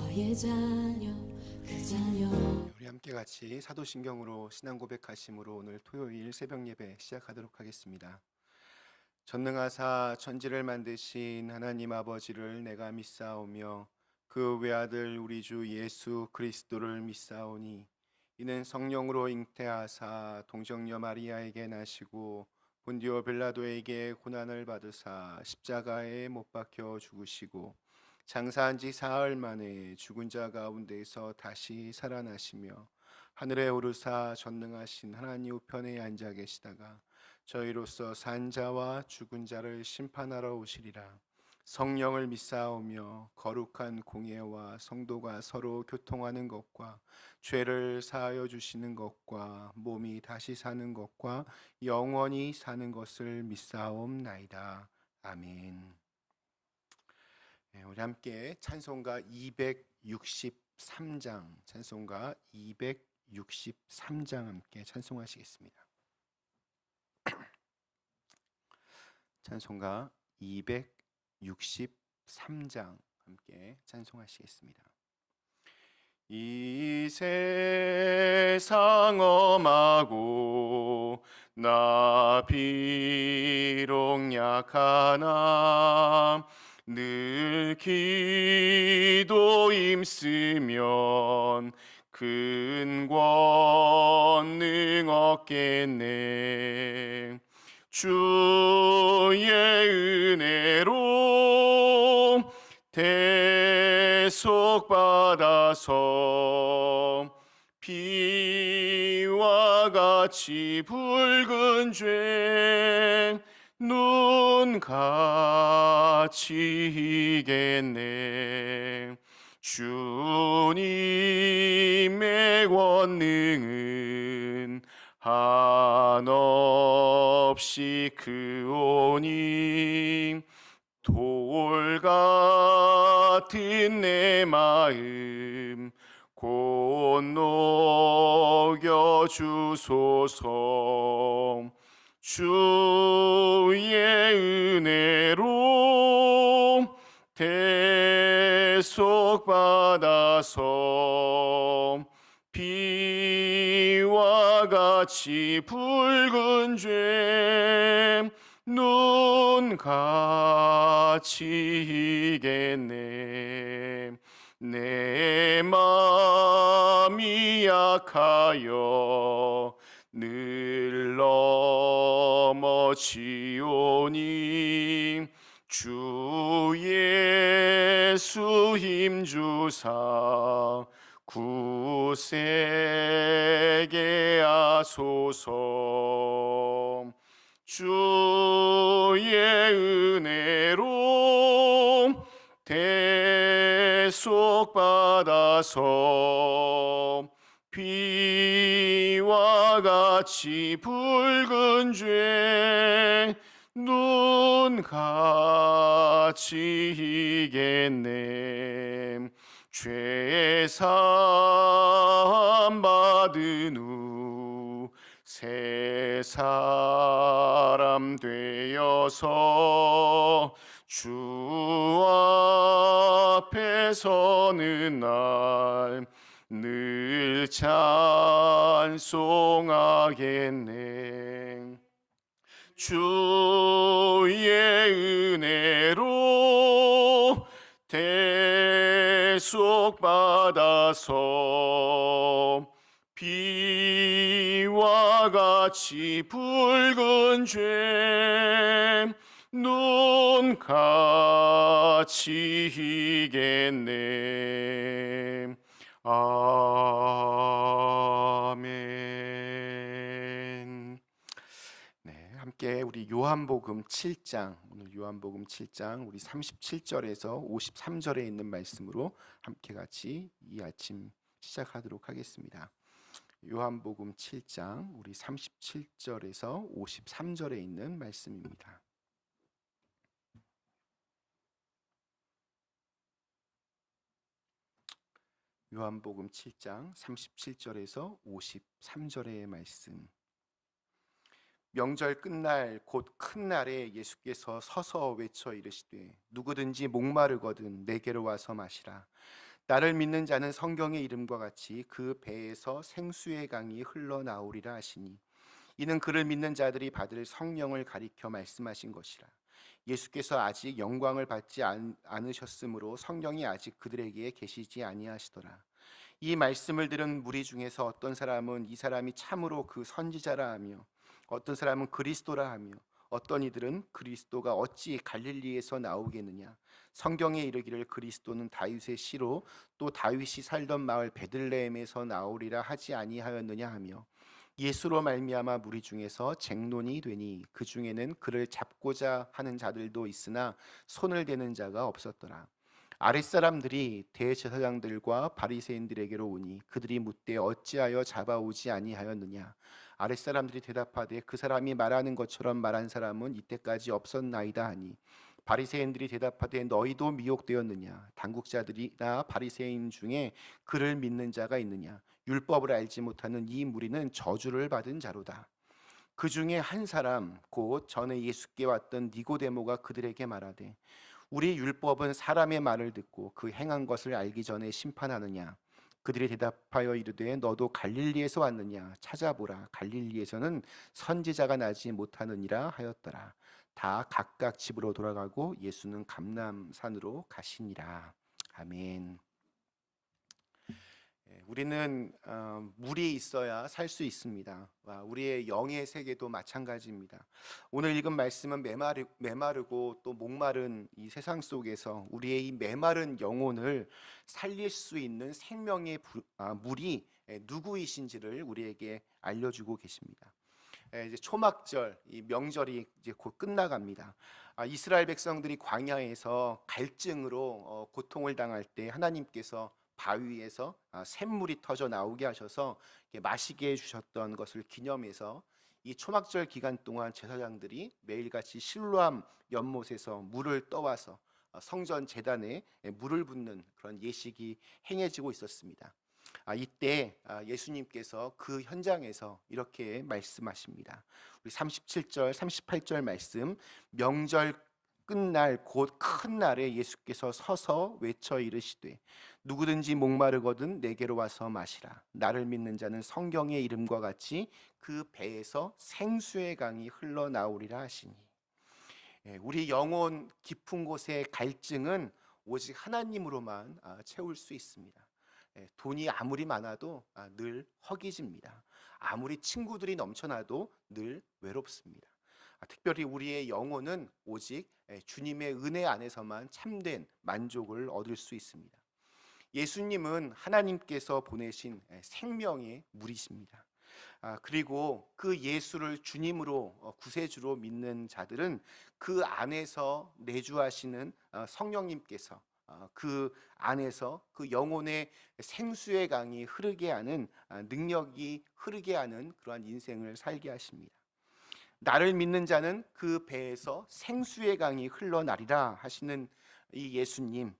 너의 자녀 그 자녀. 우리 함께 같이 사도신경으로 신앙 고백하심으로 오늘 토요일 새벽 예배 시작하도록 하겠습니다. 전능하사 천지를 만드신 하나님 아버지를 내가 믿사오며 그 외아들 우리 주 예수 그리스도를 믿사오니 이는 성령으로 잉태하사 동정녀 마리아에게 나시고 본디오 빌라도에게 고난을 받으사 십자가에 못 박혀 죽으시고 장사한 지 사흘 만에 죽은 자 가운데서 다시 살아나시며 하늘에 오르사 전능하신 하나님 우편에 앉아 계시다가 저희로서 산 자와 죽은 자를 심판하러 오시리라. 성령을 믿사오며 거룩한 공예와 성도가 서로 교통하는 것과 죄를 사하여 주시는 것과 몸이 다시 사는 것과 영원히 사는 것을 믿사옵나이다. 아멘. 우리 함께 찬송가 263장, 찬송가 263장 함께 찬송하시겠습니다. 찬송가 263장 함께 찬송하시겠습니다. 이 세상 엄하고 나 비록 약하나 늘 기도 힘쓰면 큰 권능 얻겠네. 주의 은혜로 대속받아서 피와 같이 붉은 죄 눈같이 이겠네. 주님의 권능은 한없이 크오니 돌 같은 내 마음 곧 녹여 주소서. 주의 은혜로 대속받아서 피와 같이 붉은 죄 눈같이 이겠네. 내 마음이 약하여 늘 넘어지오니 주 예수 힘주사 굳세게 하소서. 주의 은혜로 대속받아서 피와 같이 붉은 죄 눈같이 이겠네. 죄사함 받은 후 새 사람 되어서 주 앞에 서는 날 늘 찬송하겠네. 주의 은혜로 대속받아서 피와 같이 붉은 죄 눈같이 이겠네. 아멘. 네, 함께 우리 요한복음 7장, 오늘 요한복음 7장 우리 37절에서 53절에 있는 말씀으로 함께 같이 이 아침 시작하도록 하겠습니다. 요한복음 7장 우리 37절에서 53절에 있는 말씀입니다. 요한복음 7장 37절에서 53절의 말씀. 명절 끝날 곧 큰 날에 예수께서 서서 외쳐 이르시되 누구든지 목마르거든 내게로 와서 마시라. 나를 믿는 자는 성경의 이름과 같이 그 배에서 생수의 강이 흘러나오리라 하시니 이는 그를 믿는 자들이 받을 성령을 가리켜 말씀하신 것이라. 예수께서 아직 영광을 받지 않으셨으므로 성령이 아직 그들에게 계시지 아니하시더라. 이 말씀을 들은 무리 중에서 어떤 사람은 이 사람이 참으로 그 선지자라 하며 어떤 사람은 그리스도라 하며 어떤 이들은 그리스도가 어찌 갈릴리에서 나오겠느냐, 성경에 이르기를 그리스도는 다윗의 씨로 또 다윗이 살던 마을 베들레헴에서 나오리라 하지 아니하였느냐 하며 예수로 말미암아 무리 중에서 쟁론이 되니 그 중에는 그를 잡고자 하는 자들도 있으나 손을 대는 자가 없었더라. 아랫사람들이 대제사장들과 바리새인들에게로 오니 그들이 묻되 어찌하여 잡아오지 아니하였느냐. 아랫사람들이 대답하되 그 사람이 말하는 것처럼 말한 사람은 이때까지 없었나이다 하니 바리새인들이 대답하되 너희도 미혹되었느냐. 당국자들이나 바리새인 중에 그를 믿는 자가 있느냐. 율법을 알지 못하는 이 무리는 저주를 받은 자로다. 그 중에 한 사람 곧 전에 예수께 왔던 니고데모가 그들에게 말하되 우리 율법은 사람의 말을 듣고 그 행한 것을 알기 전에 심판하느냐. 그들이 대답하여 이르되 너도 갈릴리에서 왔느냐. 찾아보라. 갈릴리에서는 선지자가 나지 못하느니라 하였더라. 다 각각 집으로 돌아가고 예수는 감람산으로 가시니라. 아멘. 우리는 물이 있어야 살 수 있습니다. 우리의 영의 세계도 마찬가지입니다. 오늘 읽은 말씀은 메마르고 또 목마른 이 세상 속에서 우리의 이 메마른 영혼을 살릴 수 있는 생명의 물이 누구이신지를 우리에게 알려주고 계십니다. 이제 초막절, 이 명절이 이제 곧 끝나갑니다. 이스라엘 백성들이 광야에서 갈증으로 고통을 당할 때 하나님께서 바위에서 샘물이 터져 나오게 하셔서 마시게 해주셨던 것을 기념해서 이 초막절 기간 동안 제사장들이 매일같이 실로암 연못에서 물을 떠와서 성전 제단에 물을 붓는 그런 예식이 행해지고 있었습니다. 이때 예수님께서 그 현장에서 이렇게 말씀하십니다. 우리 37절, 38절 말씀, 명절 끝날 곧 큰 날에 예수께서 서서 외쳐 이르시되 누구든지 목마르거든 내게로 와서 마시라. 나를 믿는 자는 성경의 이름과 같이 그 배에서 생수의 강이 흘러나오리라 하시니. 우리 영혼 깊은 곳의 갈증은 오직 하나님으로만 채울 수 있습니다. 돈이 아무리 많아도 늘 허기집니다. 아무리 친구들이 넘쳐나도 늘 외롭습니다. 특별히 우리의 영혼은 오직 주님의 은혜 안에서만 참된 만족을 얻을 수 있습니다. 예수님은 하나님께서 보내신 생명의 물이십니다. 그리고 그 예수를 주님으로 구세주로 믿는 자들은 그 안에서 내주하시는 성령님께서 그 안에서 그 영혼의 생수의 강이 흐르게 하는 능력이 흐르게 하는 그러한 인생을 살게 하십니다. 나를 믿는 자는 그 배에서 생수의 강이 흘러나리라 하시는 이 예수님,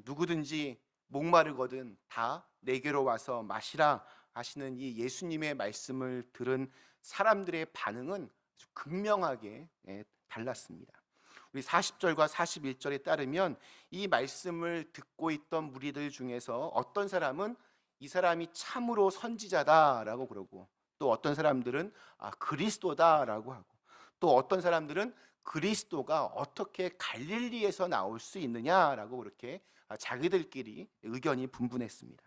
누구든지 목마르거든 다 내게로 와서 마시라 하시는 이 예수님의 말씀을 들은 사람들의 반응은 아주 극명하게 달랐습니다. 우리 40절과 41절에 따르면 이 말씀을 듣고 있던 무리들 중에서 어떤 사람은 이 사람이 참으로 선지자다라고 그러고, 또 어떤 사람들은 그리스도다라고 하고, 또 어떤 사람들은 그리스도가 어떻게 갈릴리에서 나올 수 있느냐라고 그렇게 자기들끼리 의견이 분분했습니다.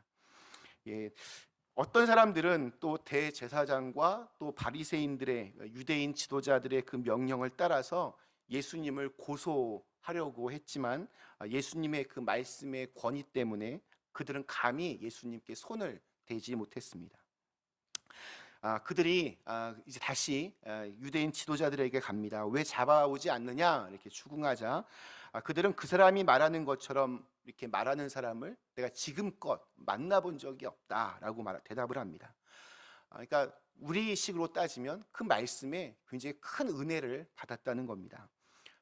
어떤 사람들은 또 대제사장과 또 바리새인들의 유대인 지도자들의 그 명령을 따라서 예수님을 고소하려고 했지만 예수님의 그 말씀의 권위 때문에 그들은 감히 예수님께 손을 대지 못했습니다. 그들이 이제 다시 유대인 지도자들에게 갑니다. 왜 잡아오지 않느냐 이렇게 추궁하자 그들은 그 사람이 말하는 것처럼 이렇게 말하는 사람을 내가 지금껏 만나본 적이 없다라고 대답을 합니다. 그러니까 우리식으로 따지면 그 말씀에 굉장히 큰 은혜를 받았다는 겁니다.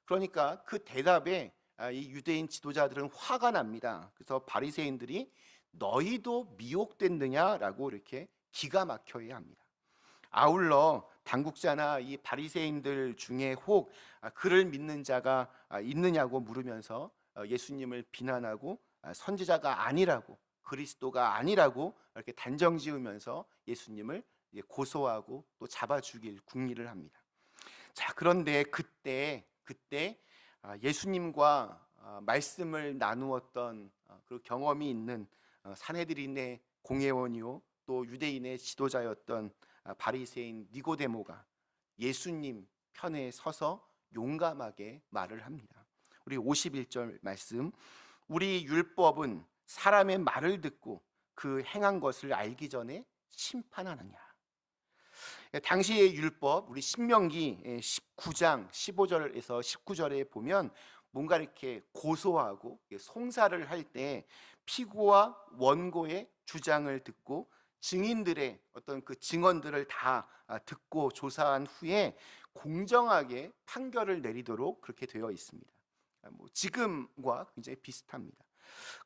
그러니까 그 대답에 이 유대인 지도자들은 화가 납니다. 그래서 바리새인들이 너희도 미혹됐느냐라고 이렇게 기가 막혀야 합니다. 아울러 당국자나 이 바리새인들 중에 혹 그를 믿는 자가 있느냐고 물으면서 예수님을 비난하고 선지자가 아니라고 그리스도가 아니라고 이렇게 단정 지으면서 예수님을 고소하고 또 잡아 죽일 궁리를 합니다. 자, 그런데 그때 예수님과 말씀을 나누었던 그 경험이 있는 산헤드린의 공회원이요 또 유대인의 지도자였던 바리새인 니고데모가 예수님 편에 서서 용감하게 말을 합니다. 우리 51절 말씀, 우리 율법은 사람의 말을 듣고 그 행한 것을 알기 전에 심판하느냐. 당시의 율법, 우리 신명기 19장 15절에서 19절에 보면 뭔가 이렇게 고소하고 송사를 할 때 피고와 원고의 주장을 듣고 증인들의 어떤 그 증언들을 다 듣고 조사한 후에 공정하게 판결을 내리도록 그렇게 되어 있습니다. 지금과 굉장히 비슷합니다.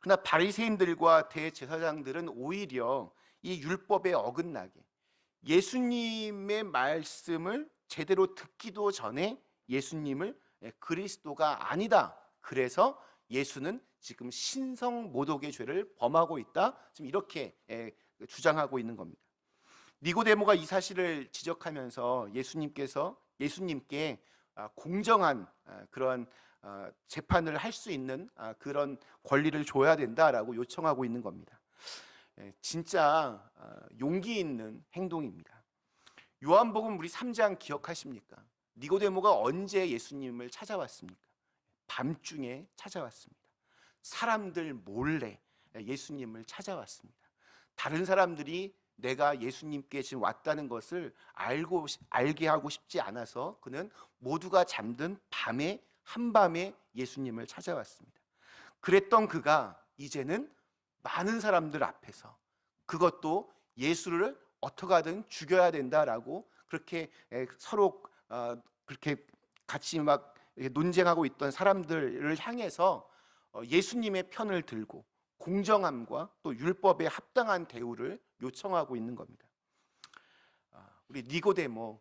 그러나 바리새인들과 대제사장들은 오히려 이 율법에 어긋나게 예수님의 말씀을 제대로 듣기도 전에 예수님을 그리스도가 아니다, 그래서 예수는 지금 신성모독의 죄를 범하고 있다, 지금 이렇게 주장하고 있는 겁니다. 니고데모가 이 사실을 지적하면서 예수님께 공정한 그런 재판을 할 수 있는 그런 권리를 줘야 된다라고 요청하고 있는 겁니다. 진짜 용기 있는 행동입니다. 요한복음 우리 3장 기억하십니까? 니고데모가 언제 예수님을 찾아왔습니까? 밤중에 찾아왔습니다. 사람들 몰래 예수님을 찾아왔습니다. 다른 사람들이 내가 예수님께 지금 왔다는 것을 알게 하고 싶지 않아서 그는 모두가 잠든 밤에, 한밤에 예수님을 찾아왔습니다. 그랬던 그가 이제는 많은 사람들 앞에서 그것도 예수를 어떻게 하든 죽여야 된다라고 그렇게 서로 그렇게 같이 막 논쟁하고 있던 사람들을 향해서 예수님의 편을 들고 공정함과 또 율법에 합당한 대우를 요청하고 있는 겁니다. 우리 니고데모,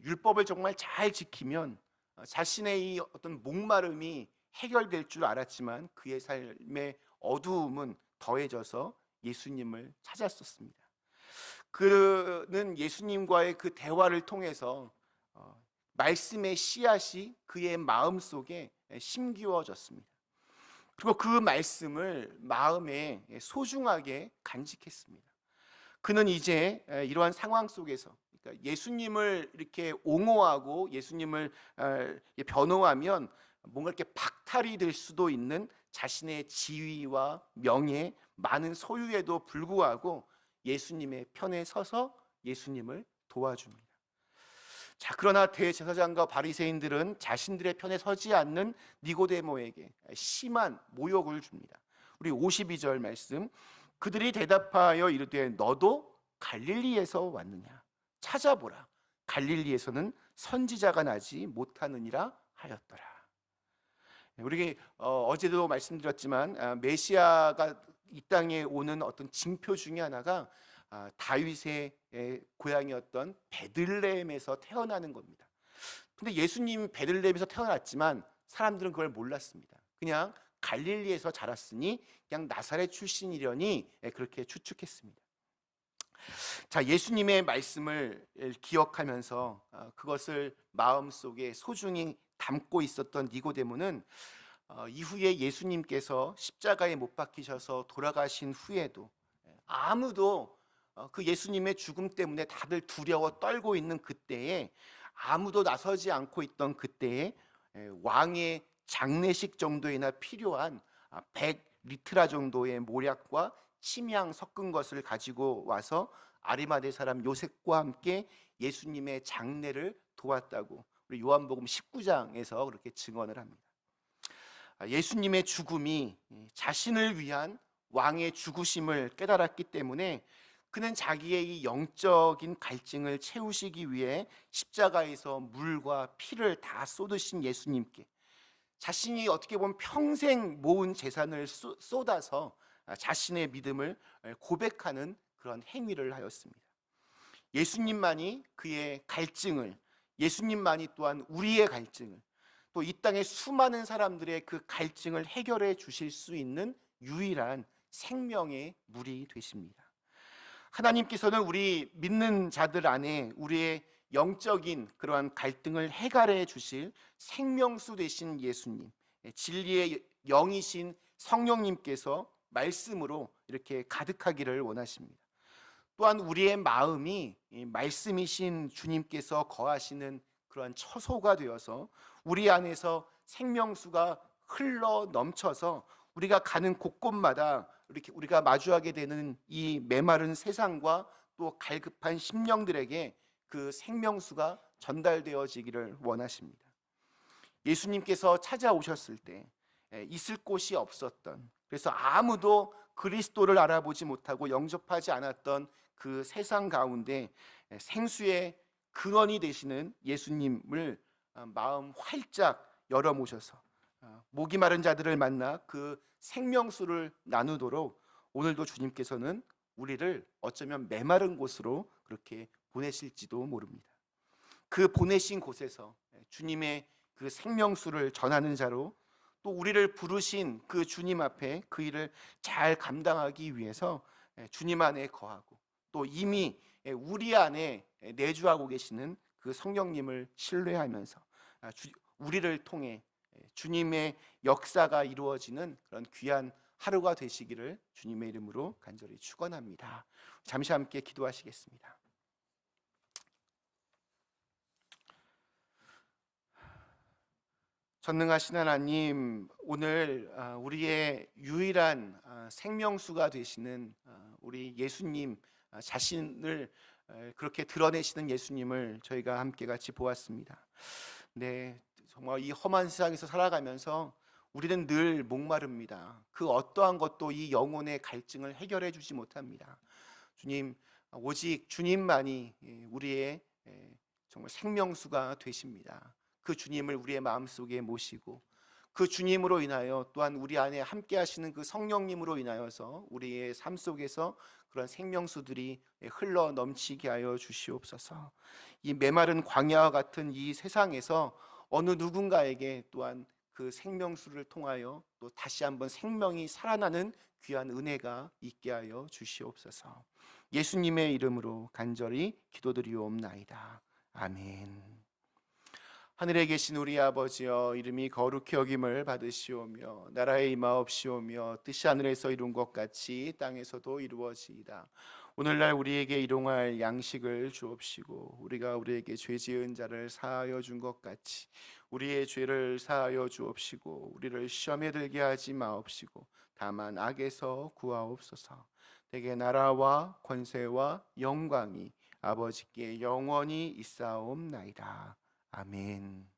율법을 정말 잘 지키면 자신의 이 어떤 목마름이 해결될 줄 알았지만 그의 삶의 어두움은 더해져서 예수님을 찾았었습니다. 그는 예수님과의 그 대화를 통해서 말씀의 씨앗이 그의 마음속에 심기워졌습니다. 그리고 그 말씀을 마음에 소중하게 간직했습니다. 그는 이제 이러한 상황 속에서, 그러니까 예수님을 이렇게 옹호하고 예수님을 변호하면 뭔가 이렇게 박탈이 될 수도 있는 자신의 지위와 명예, 많은 소유에도 불구하고 예수님의 편에 서서 예수님을 도와줍니다. 자, 그러나 대제사장과 바리새인들은 자신들의 편에 서지 않는 니고데모에게 심한 모욕을 줍니다. 우리 52절 말씀, 그들이 대답하여 이르되 너도 갈릴리에서 왔느냐? 찾아보라, 갈릴리에서는 선지자가 나지 못하느니라 하였더라. 우리 어제도 말씀드렸지만 메시아가 이 땅에 오는 어떤 징표 중에 하나가 다윗의 고향이었던 베들레헴에서 태어나는 겁니다. 근데 예수님 베들레헴에서 태어났지만 사람들은 그걸 몰랐습니다. 그냥 갈릴리에서 자랐으니 그냥 나사렛 출신이려니 그렇게 추측했습니다. 자, 예수님의 말씀을 기억하면서 그것을 마음속에 소중히 담고 있었던 니고데모는 이후에 예수님께서 십자가에 못 박히셔서 돌아가신 후에도 아무도 그 예수님의 죽음 때문에 다들 두려워 떨고 있는 그때에 아무도 나서지 않고 있던 그때에 왕의 장례식 정도에나 필요한 100리트라 정도의 모략과 침향 섞은 것을 가지고 와서 아리마대 사람 요셉과 함께 예수님의 장례를 도왔다고 우리 요한복음 19장에서 그렇게 증언을 합니다. 예수님의 죽음이 자신을 위한 왕의 죽으심을 깨달았기 때문에 그는 자기의 이 영적인 갈증을 채우시기 위해 십자가에서 물과 피를 다 쏟으신 예수님께 자신이 어떻게 보면 평생 모은 재산을 쏟아서 자신의 믿음을 고백하는 그런 행위를 하였습니다. 예수님만이 그의 갈증을, 예수님만이 또한 우리의 갈증을, 또 이 땅의 수많은 사람들의 그 갈증을 해결해 주실 수 있는 유일한 생명의 물이 되십니다. 하나님께서는 우리 믿는 자들 안에 우리의 영적인 그러한 갈등을 해결해 주실 생명수 되신 예수님, 진리의 영이신 성령님께서 말씀으로 이렇게 가득하기를 원하십니다. 또한 우리의 마음이 이 말씀이신 주님께서 거하시는 그러한 처소가 되어서 우리 안에서 생명수가 흘러 넘쳐서 우리가 가는 곳곳마다 이렇게 우리가 마주하게 되는 이 메마른 세상과 또 갈급한 심령들에게 그 생명수가 전달되어지기를 원하십니다. 예수님께서 찾아오셨을 때 있을 곳이 없었던, 그래서 아무도 그리스도를 알아보지 못하고 영접하지 않았던 그 세상 가운데 생수의 근원이 되시는 예수님을 마음 활짝 열어 모셔서 목이 마른 자들을 만나 그 생명수를 나누도록 오늘도 주님께서는 우리를 어쩌면 메마른 곳으로 그렇게 보내실지도 모릅니다. 그 보내신 곳에서 주님의 그 생명수를 전하는 자로 또 우리를 부르신 그 주님 앞에 그 일을 잘 감당하기 위해서 주님 안에 거하고 또 이미 우리 안에 내주하고 계시는 그 성령님을 신뢰하면서 우리를 통해 주님의 역사가 이루어지는 그런 귀한 하루가 되시기를 주님의 이름으로 간절히 축원합니다. 잠시 함께 기도하시겠습니다. 전능하신 하나님, 오늘 우리의 유일한 생명수가 되시는 우리 예수님 자신을 그렇게 드러내시는 예수님을 저희가 함께 같이 보았습니다. 네, 정말 이 험한 세상에서 살아가면서 우리는 늘 목마릅니다. 그 어떠한 것도 이 영혼의 갈증을 해결해 주지 못합니다. 주님, 오직 주님만이 우리의 정말 생명수가 되십니다. 그 주님을 우리의 마음속에 모시고 그 주님으로 인하여 또한 우리 안에 함께 하시는 그 성령님으로 인하여서 우리의 삶 속에서 그런 생명수들이 흘러 넘치게 하여 주시옵소서. 이 메마른 광야와 같은 이 세상에서 어느 누군가에게 또한 그 생명수를 통하여 또 다시 한번 생명이 살아나는 귀한 은혜가 있게 하여 주시옵소서. 예수님의 이름으로 간절히 기도드리옵나이다. 아멘. 하늘에 계신 우리 아버지여, 이름이 거룩히 여김을 받으시오며 나라의 임하옵시오며 뜻이 하늘에서 이룬 것 같이 땅에서도 이루어지이다. 오늘날 우리에게 일용할 양식을 주옵시고 우리가 우리에게 죄 지은 자를 사하여 준 것 같이 우리의 죄를 사하여 주옵시고 우리를 시험에 들게 하지 마옵시고 다만 악에서 구하옵소서. 대개 나라와 권세와 영광이 아버지께 영원히 있사옵나이다. 아멘.